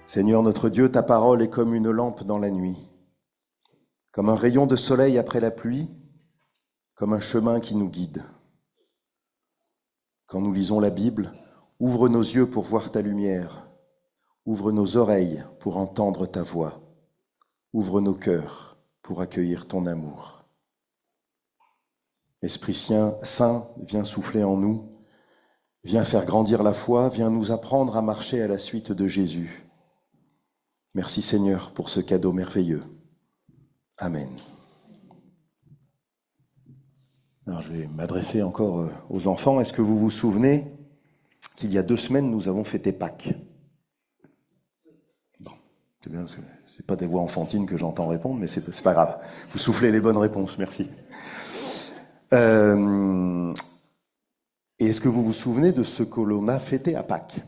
Seigneur notre Dieu, ta parole est comme une lampe dans la nuit, comme un rayon de soleil après la pluie, comme un chemin qui nous guide. Quand nous lisons la Bible, ouvre nos yeux pour voir ta lumière, ouvre nos oreilles pour entendre ta voix, ouvre nos cœurs pour accueillir ton amour. Esprit Saint, viens souffler en nous, viens faire grandir la foi, viens nous apprendre à marcher à la suite de Jésus. Merci Seigneur pour ce cadeau merveilleux. Amen. Alors, je vais m'adresser encore aux enfants. Est-ce que vous vous souvenez qu'il y a 2 semaines, nous avons fêté Pâques? Bon, c'est bien, parce que c'est pas des voix enfantines que j'entends répondre, mais c'est pas grave. Vous soufflez les bonnes réponses, merci. Et est-ce que vous vous souvenez de ce que l'on a fêté à Pâques?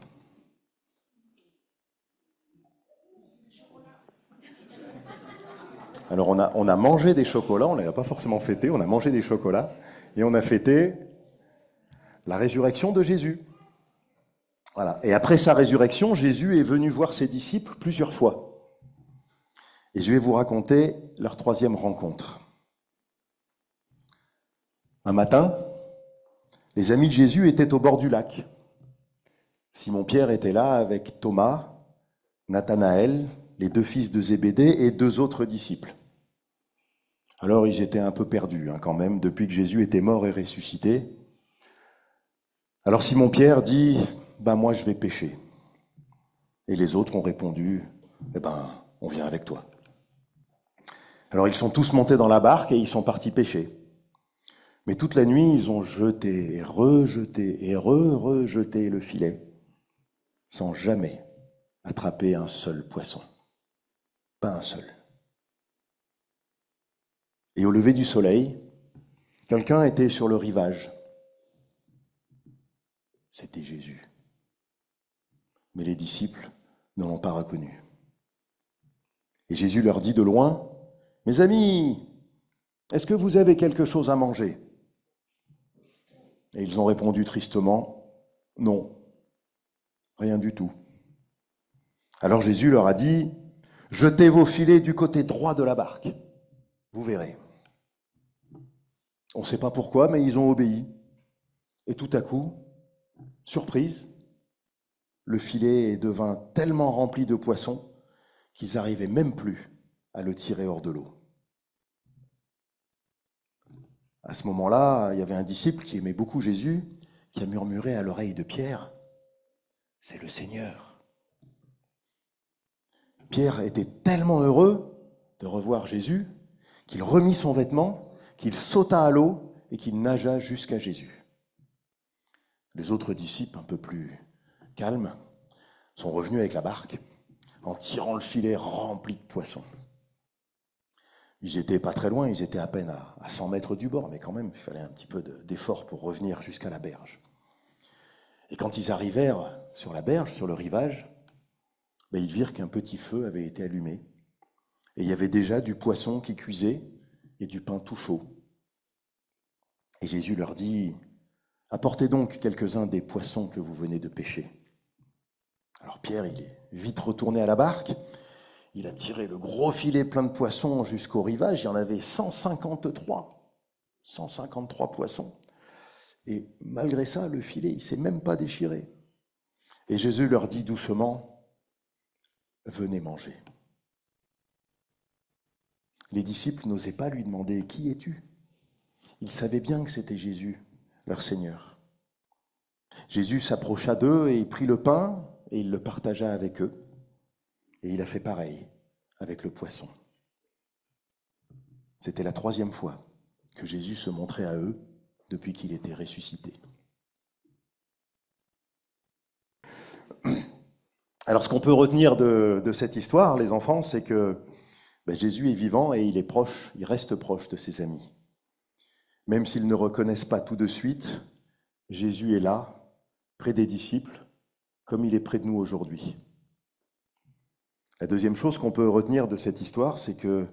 Alors on a mangé des chocolats, on ne l'a pas forcément fêté, on a mangé des chocolats et on a fêté la résurrection de Jésus. Voilà. Et après sa résurrection, Jésus est venu voir ses disciples plusieurs fois. Et je vais vous raconter leur 3e rencontre. Un matin, les amis de Jésus étaient au bord du lac. Simon-Pierre était là avec Thomas, Nathanaël, les 2 fils de Zébédée et 2 autres disciples. Alors ils étaient un peu perdus quand même, depuis que Jésus était mort et ressuscité. Alors Simon-Pierre dit, moi je vais pêcher. Et les autres ont répondu, on vient avec toi. Alors ils sont tous montés dans la barque et ils sont partis pêcher. Mais toute la nuit, ils ont jeté et rejeté et rejeté le filet, sans jamais attraper un seul poisson. Pas un seul. Et au lever du soleil, quelqu'un était sur le rivage. C'était Jésus. Mais les disciples ne l'ont pas reconnu. Et Jésus leur dit de loin, « Mes amis, est-ce que vous avez quelque chose à manger ?» Et ils ont répondu tristement, « Non, rien du tout. » Alors Jésus leur a dit, « Jetez vos filets du côté droit de la barque, vous verrez. » On ne sait pas pourquoi, mais ils ont obéi. Et tout à coup, surprise, le filet devint tellement rempli de poissons qu'ils n'arrivaient même plus à le tirer hors de l'eau. À ce moment-là, il y avait un disciple qui aimait beaucoup Jésus, qui a murmuré à l'oreille de Pierre, « C'est le Seigneur ». Pierre était tellement heureux de revoir Jésus qu'il remit son vêtement, qu'il sauta à l'eau et qu'il nagea jusqu'à Jésus. Les autres disciples, un peu plus calmes, sont revenus avec la barque en tirant le filet rempli de poissons. Ils n'étaient pas très loin, ils étaient à peine à 100 mètres du bord, mais quand même, il fallait un petit peu d'effort pour revenir jusqu'à la berge. Et quand ils arrivèrent sur la berge, sur le rivage, ils virent qu'un petit feu avait été allumé et il y avait déjà du poisson qui cuisait et du pain tout chaud. Et Jésus leur dit, « Apportez donc quelques-uns des poissons que vous venez de pêcher. » Alors Pierre, il est vite retourné à la barque, il a tiré le gros filet plein de poissons jusqu'au rivage, il y en avait 153 poissons. Et malgré ça, le filet, il ne s'est même pas déchiré. Et Jésus leur dit doucement, « Venez manger. » Les disciples n'osaient pas lui demander « Qui es-tu » Ils savaient bien que c'était Jésus, leur Seigneur. Jésus s'approcha d'eux et il prit le pain et il le partagea avec eux. Et il a fait pareil avec le poisson. C'était la 3e fois que Jésus se montrait à eux depuis qu'il était ressuscité. Alors ce qu'on peut retenir de cette histoire, les enfants, c'est que Jésus est vivant et il est proche, il reste proche de ses amis. Même s'ils ne reconnaissent pas tout de suite, Jésus est là, près des disciples, comme il est près de nous aujourd'hui. La 2e chose qu'on peut retenir de cette histoire, c'est que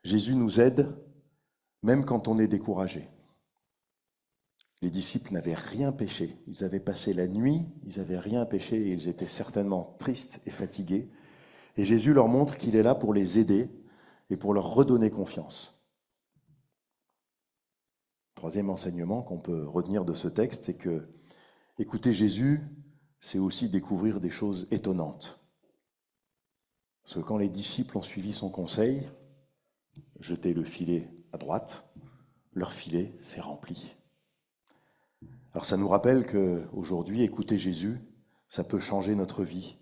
Jésus nous aide même quand on est découragé. Les disciples n'avaient rien pêché. Ils avaient passé la nuit, ils n'avaient rien pêché et ils étaient certainement tristes et fatigués. Et Jésus leur montre qu'il est là pour les aider et pour leur redonner confiance. Troisième enseignement qu'on peut retenir de ce texte, c'est que écouter Jésus, c'est aussi découvrir des choses étonnantes. Parce que quand les disciples ont suivi son conseil, jeter le filet à droite, leur filet s'est rempli. Alors ça nous rappelle qu'aujourd'hui, écouter Jésus, ça peut changer notre vie,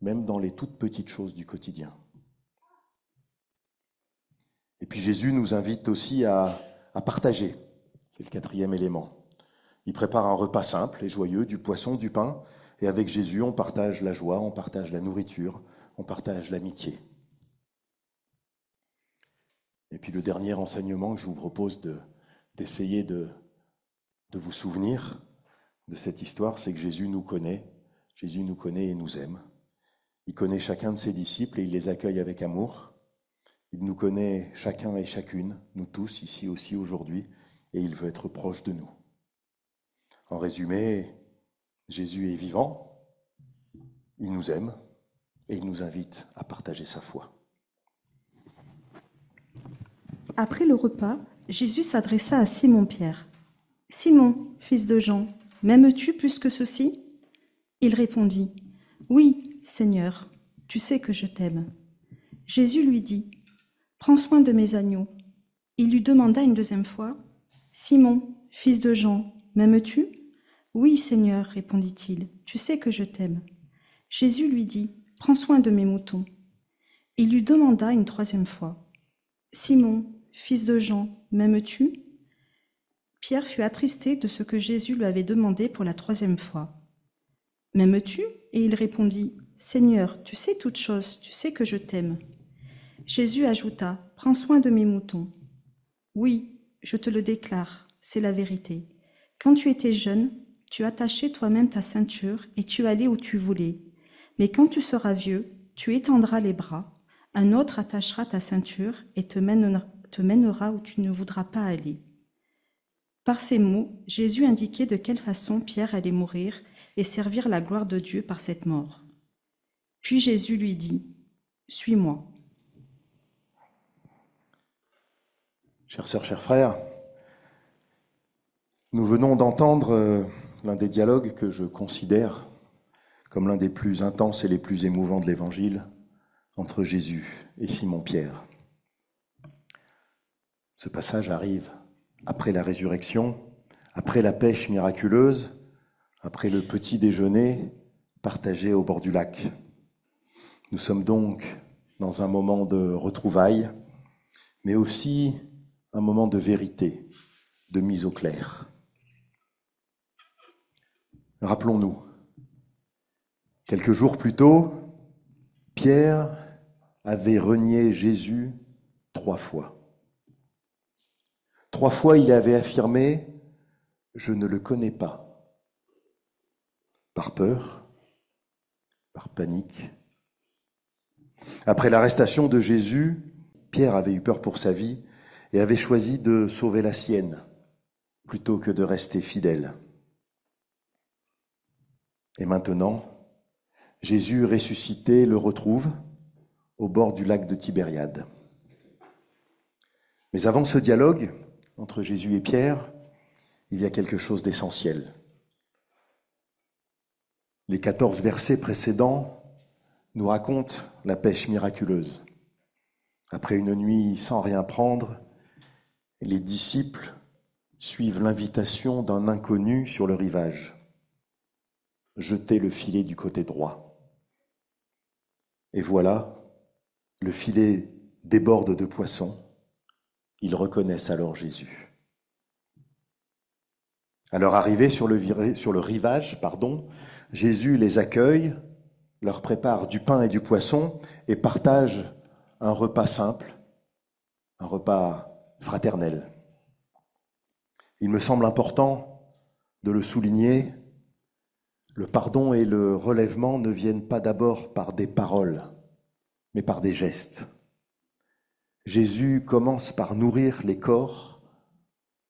même dans les toutes petites choses du quotidien. Et puis Jésus nous invite aussi à partager, c'est le quatrième élément. Il prépare un repas simple et joyeux, du poisson, du pain, et avec Jésus, on partage la joie, on partage la nourriture, on partage l'amitié. Et puis le dernier enseignement que je vous propose d'essayer de vous souvenir de cette histoire, c'est que Jésus nous connaît et nous aime. Il connaît chacun de ses disciples et il les accueille avec amour. Il nous connaît chacun et chacune, nous tous, ici aussi aujourd'hui, et il veut être proche de nous. En résumé, Jésus est vivant, il nous aime et il nous invite à partager sa foi. Après le repas, Jésus s'adressa à Simon-Pierre. « Simon, fils de Jean, m'aimes-tu plus que ceci ?» Il répondit, « Oui, Seigneur, tu sais que je t'aime. » Jésus lui dit, « Prends soin de mes agneaux. » Il lui demanda une deuxième fois, « Simon, fils de Jean, m'aimes-tu » ? « Oui, Seigneur, répondit-il, tu sais que je t'aime. » Jésus lui dit, « Prends soin de mes moutons. » Il lui demanda une troisième fois, « Simon, fils de Jean, m'aimes-tu » ? Pierre fut attristé de ce que Jésus lui avait demandé pour la troisième fois. « M'aimes-tu » ? Et il répondit, « Seigneur, tu sais toutes choses, tu sais que je t'aime. » Jésus ajouta, « Prends soin de mes moutons. » Oui, je te le déclare, c'est la vérité. Quand tu étais jeune, tu attachais toi-même ta ceinture et tu allais où tu voulais. Mais quand tu seras vieux, tu étendras les bras, un autre attachera ta ceinture et te mènera où tu ne voudras pas aller. Par ces mots, Jésus indiquait de quelle façon Pierre allait mourir et servir la gloire de Dieu par cette mort. Puis Jésus lui dit, « Suis-moi. » Chères sœurs, chers frères, nous venons d'entendre l'un des dialogues que je considère comme l'un des plus intenses et les plus émouvants de l'Évangile entre Jésus et Simon-Pierre. Ce passage arrive après la résurrection, après la pêche miraculeuse, après le petit déjeuner partagé au bord du lac. Nous sommes donc dans un moment de retrouvailles, mais aussi un moment de vérité, de mise au clair. Rappelons-nous, quelques jours plus tôt, Pierre avait renié Jésus 3 fois. 3 fois, il avait affirmé « Je ne le connais pas », par peur, par panique. Après l'arrestation de Jésus, Pierre avait eu peur pour sa vie et avait choisi de sauver la sienne plutôt que de rester fidèle. Et maintenant, Jésus ressuscité le retrouve au bord du lac de Tibériade. Mais avant ce dialogue entre Jésus et Pierre, il y a quelque chose d'essentiel. Les 14 versets précédents nous racontent la pêche miraculeuse. Après une nuit sans rien prendre, les disciples suivent l'invitation d'un inconnu sur le rivage. Jetez le filet du côté droit. Et voilà, le filet déborde de poissons. Ils reconnaissent alors Jésus. À leur arrivée sur le rivage, Jésus les accueille, leur prépare du pain et du poisson et partage un repas simple, un repas fraternel. Il me semble important de le souligner, le pardon et le relèvement ne viennent pas d'abord par des paroles, mais par des gestes. Jésus commence par nourrir les corps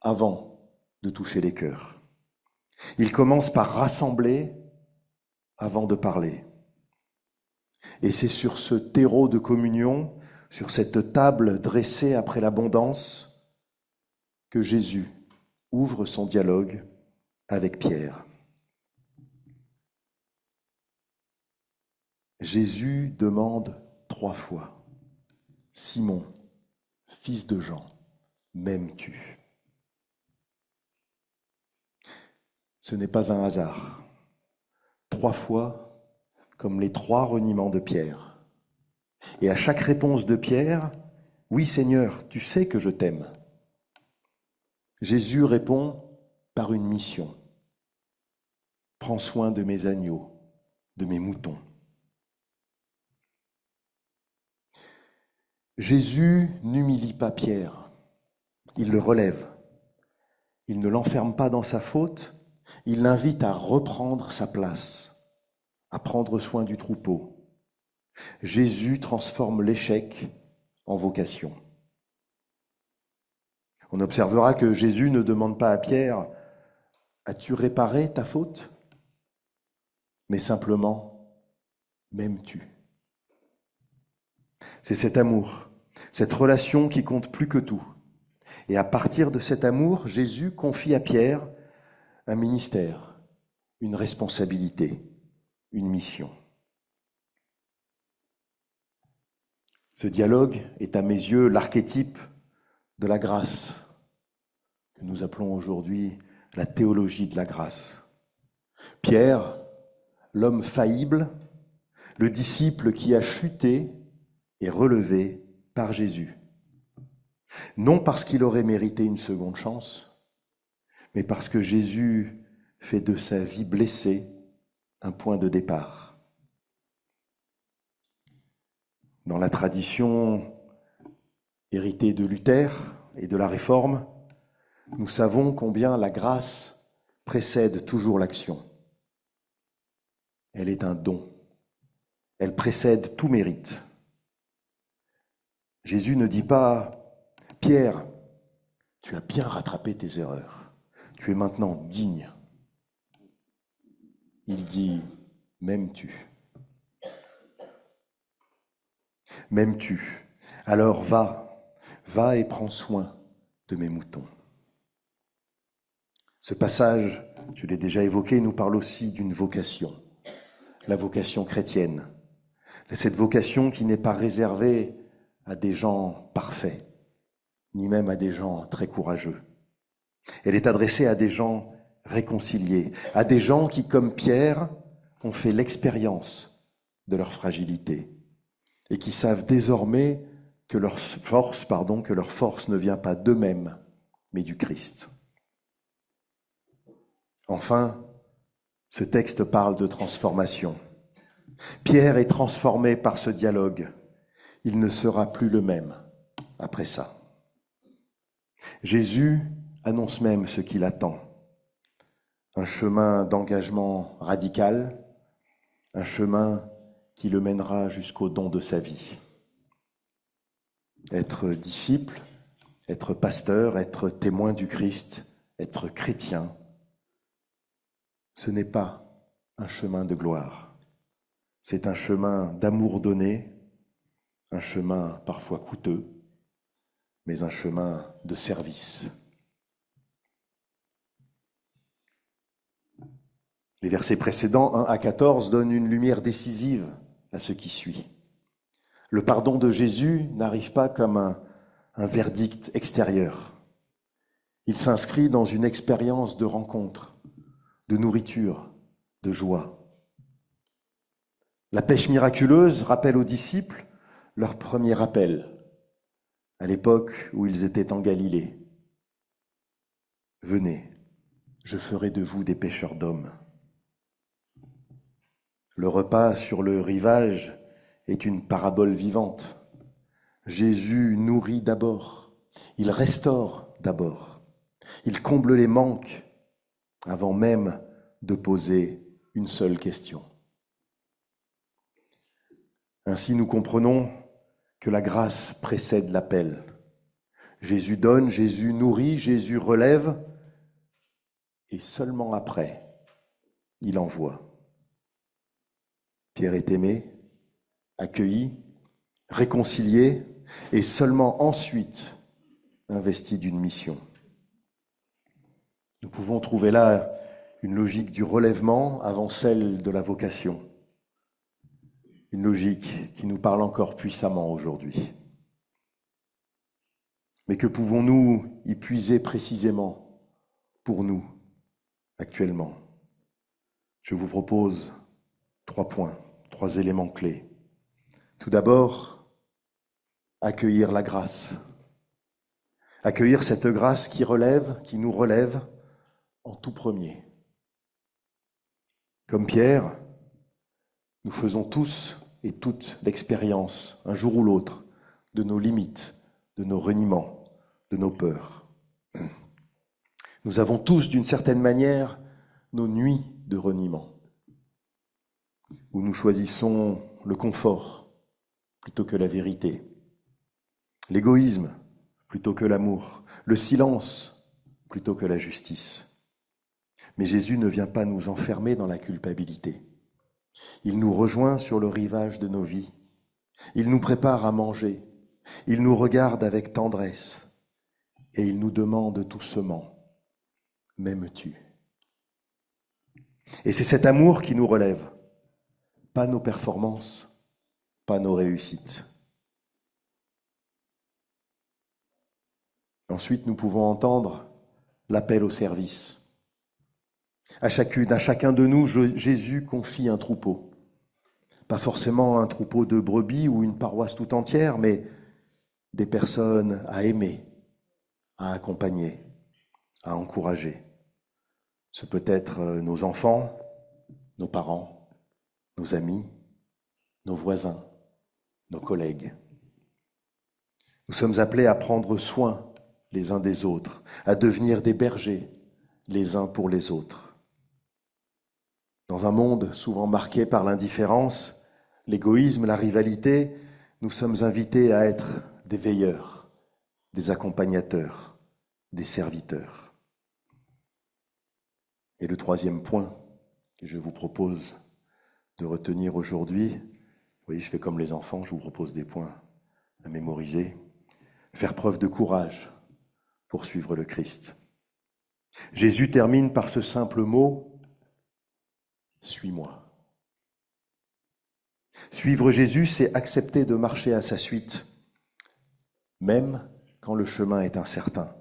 avant de toucher les cœurs. Il commence par rassembler avant de parler. Et c'est sur ce terreau de communion, sur cette table dressée après l'abondance, que Jésus ouvre son dialogue avec Pierre. Jésus demande 3 fois, « Simon, fils de Jean, m'aimes-tu » Ce n'est pas un hasard. 3 fois, comme les 3 reniements de Pierre. Et à chaque réponse de Pierre, « Oui Seigneur, tu sais que je t'aime », Jésus répond par une mission. « Prends soin de mes agneaux, de mes moutons. » Jésus n'humilie pas Pierre, il le relève. Il ne l'enferme pas dans sa faute, il l'invite à reprendre sa place, à prendre soin du troupeau. Jésus transforme l'échec en vocation. On observera que Jésus ne demande pas à Pierre « As-tu réparé ta faute ?» mais simplement « M'aimes-tu » C'est cet amour, cette relation qui compte plus que tout. Et à partir de cet amour, Jésus confie à Pierre un ministère, une responsabilité, une mission. Ce dialogue est à mes yeux l'archétype de la grâce, que nous appelons aujourd'hui la théologie de la grâce. Pierre, l'homme faillible, le disciple qui a chuté et relevé par Jésus. Non parce qu'il aurait mérité une seconde chance, mais parce que Jésus fait de sa vie blessée un point de départ. Dans la tradition héritée de Luther et de la Réforme, nous savons combien la grâce précède toujours l'action. Elle est un don. Elle précède tout mérite. Jésus ne dit pas « Pierre, tu as bien rattrapé tes erreurs. Tu es maintenant digne. » Il dit « M'aimes-tu ? M'aimes-tu ? Alors va et prends soin de mes moutons. » Ce passage, je l'ai déjà évoqué, nous parle aussi d'une vocation, la vocation chrétienne. Cette vocation qui n'est pas réservée à des gens parfaits, ni même à des gens très courageux. Elle est adressée à des gens réconciliés, à des gens qui, comme Pierre, ont fait l'expérience de leur fragilité et qui savent désormais que leur force ne vient pas d'eux-mêmes, mais du Christ. Enfin, ce texte parle de transformation. Pierre est transformé par ce dialogue. Il ne sera plus le même après ça. Jésus annonce même ce qu'il attend. Un chemin d'engagement radical, un chemin qui le mènera jusqu'au don de sa vie. Être disciple, être pasteur, être témoin du Christ, être chrétien, ce n'est pas un chemin de gloire. C'est un chemin d'amour donné, un chemin parfois coûteux, mais un chemin de service. Les versets précédents, 1 à 14, donnent une lumière décisive à ce qui suit. Le pardon de Jésus n'arrive pas comme un verdict extérieur. Il s'inscrit dans une expérience de rencontre, de nourriture, de joie. La pêche miraculeuse rappelle aux disciples leur premier appel, à l'époque où ils étaient en Galilée. « Venez, je ferai de vous des pêcheurs d'hommes. » Le repas sur le rivage est une parabole vivante. Jésus nourrit d'abord, il restaure d'abord, il comble les manques avant même de poser une seule question. Ainsi nous comprenons que la grâce précède l'appel. Jésus donne, Jésus nourrit, Jésus relève, et seulement après, il envoie. Pierre est aimé, accueilli, réconcilié et seulement ensuite investi d'une mission. Nous pouvons trouver là une logique du relèvement avant celle de la vocation. Une logique qui nous parle encore puissamment aujourd'hui. Mais que pouvons-nous y puiser précisément pour nous, actuellement? Je vous propose 3 points, 3 éléments clés. Tout d'abord, accueillir la grâce. Accueillir cette grâce qui relève, qui nous relève en tout premier. Comme Pierre, nous faisons tous et toutes l'expérience, un jour ou l'autre, de nos limites, de nos reniements, de nos peurs. Nous avons tous, d'une certaine manière, nos nuits de reniement, où nous choisissons le confort plutôt que la vérité, l'égoïsme plutôt que l'amour, le silence plutôt que la justice. Mais Jésus ne vient pas nous enfermer dans la culpabilité. Il nous rejoint sur le rivage de nos vies. Il nous prépare à manger. Il nous regarde avec tendresse. Et il nous demande doucement, « M'aimes-tu » ? Et c'est cet amour qui nous relève, pas nos performances, pas nos réussites. Ensuite, nous pouvons entendre l'appel au service. À chacun de nous, Jésus confie un troupeau. Pas forcément un troupeau de brebis ou une paroisse tout entière, mais des personnes à aimer, à accompagner, à encourager. Ce peut être nos enfants, nos parents, nos amis, nos voisins, nos collègues. Nous sommes appelés à prendre soin les uns des autres, à devenir des bergers les uns pour les autres. Dans un monde souvent marqué par l'indifférence, l'égoïsme, la rivalité, nous sommes invités à être des veilleurs, des accompagnateurs, des serviteurs. Et le 3e point que je vous propose de retenir aujourd'hui, vous voyez, je fais comme les enfants, je vous propose des points à mémoriser. Faire preuve de courage pour suivre le Christ. Jésus termine par ce simple mot, « Suis-moi ». Suivre Jésus, c'est accepter de marcher à sa suite, même quand le chemin est incertain,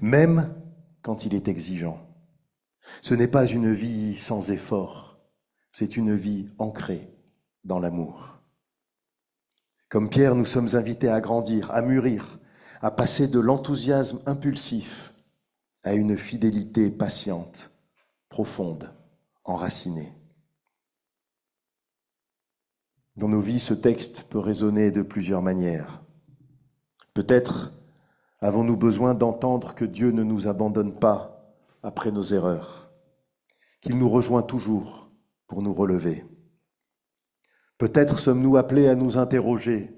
même quand il est exigeant. Ce n'est pas une vie sans effort, c'est une vie ancrée dans l'amour. Comme Pierre, nous sommes invités à grandir, à mûrir, à passer de l'enthousiasme impulsif à une fidélité patiente, profonde, enracinée. Dans nos vies, ce texte peut résonner de plusieurs manières. Peut-être avons-nous besoin d'entendre que Dieu ne nous abandonne pas après nos erreurs, qu'il nous rejoint toujours pour nous relever. Peut-être sommes-nous appelés à nous interroger.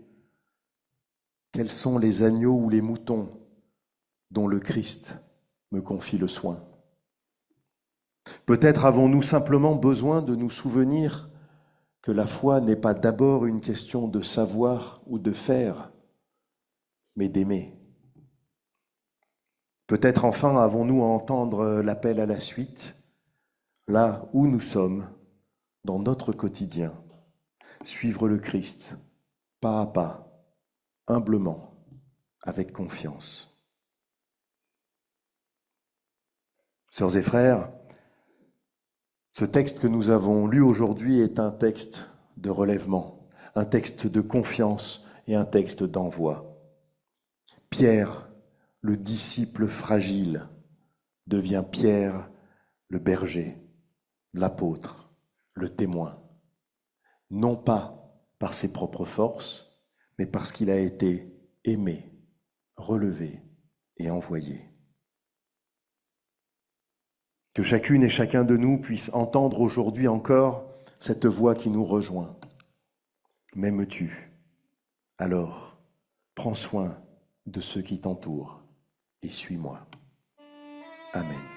Quels sont les agneaux ou les moutons dont le Christ me confie le soin? Peut-être avons-nous simplement besoin de nous souvenir que la foi n'est pas d'abord une question de savoir ou de faire, mais d'aimer. Peut-être enfin avons-nous à entendre l'appel à la suite, là où nous sommes, dans notre quotidien, suivre le Christ, pas à pas, humblement, avec confiance. Sœurs et frères, ce texte que nous avons lu aujourd'hui est un texte de relèvement, un texte de confiance et un texte d'envoi. Pierre, le disciple fragile, devient Pierre, le berger, l'apôtre, le témoin. Non pas par ses propres forces, mais parce qu'il a été aimé, relevé et envoyé. Que chacune et chacun de nous puisse entendre aujourd'hui encore cette voix qui nous rejoint. M'aimes-tu? Alors, prends soin de ceux qui t'entourent et suis-moi. Amen.